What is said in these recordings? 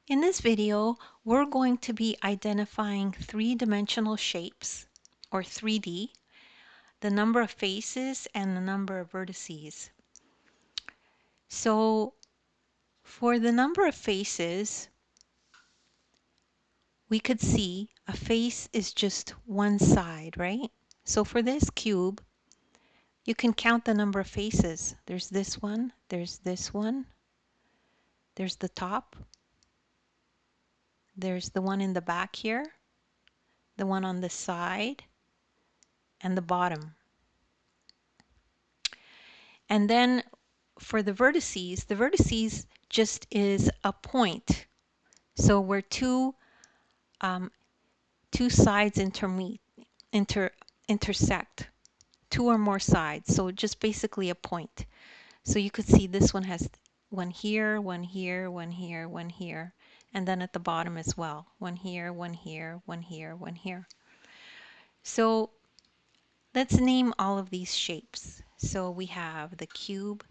In this video, we're going to be identifying three-dimensional shapes, or 3D, the number of faces, and the number of vertices. So for the number of faces, we could see a face is just one side, right? So for this cube, you can count the number of faces. There's this one, there's the top, there's the one in the back here, the one on the side, and the bottom. And then for the vertices just is a point. So where two sides intersect, two or more sides. So just basically a point. So you could see this one has one here, one here, one here, one here, and then at the bottom as well. One here, one here, one here, one here. So let's name all of these shapes. So we have the cube,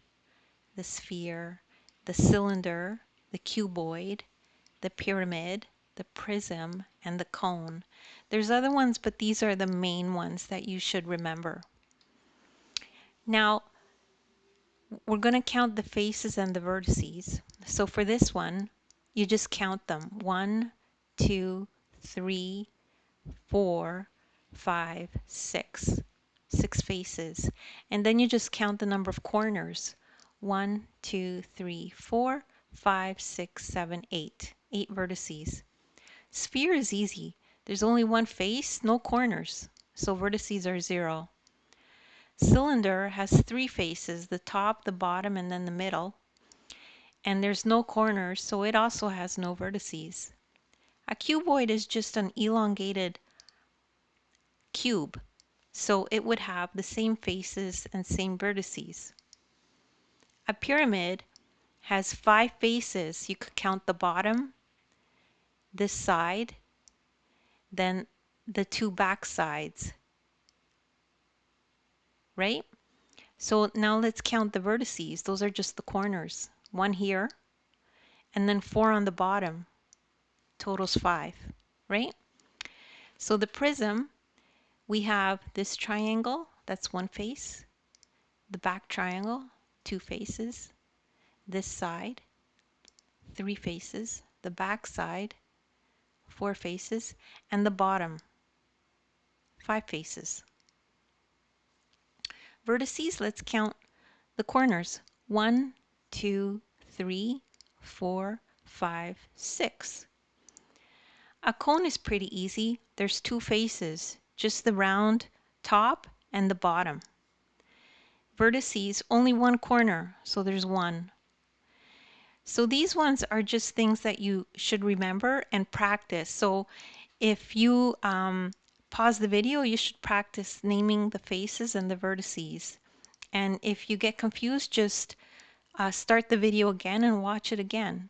the sphere, the cylinder, the cuboid, the pyramid, the prism, and the cone. There's other ones, but these are the main ones that you should remember. Now, we're going to count the faces and the vertices. So for this one, you just count them. 1, 2, 3, 4, 5, 6. 6 faces. And then you just count the number of corners. 1, 2, 3, 4, 5, 6, 7, 8. 8 vertices. Sphere is easy. There's only one face, no corners. So vertices are 0. Cylinder has 3 faces, the top, the bottom, and then the middle. And there's no corners, so it also has no vertices. A cuboid is just an elongated cube. So it would have the same faces and same vertices. A pyramid has 5 faces. You could count the bottom, this side, then the 2 back sides, right? So now let's count the vertices. Those are just the corners. 1 here, and then 4 on the bottom. Totals 5, right? So the prism, we have this triangle, that's one face. The back triangle, 2 faces. This side, 3 faces. The back side, 4 faces. And the bottom, 5 faces. Vertices, let's count the corners. 1, 2, 3, 4, 5, 6. A cone is pretty easy. There's 2 faces, just the round top and the bottom. Vertices, only 1 corner, so there's 1. So these ones are just things that you should remember and practice. So if you pause the video, you should practice naming the faces and the vertices. And if you get confused, just start the video again and watch it again.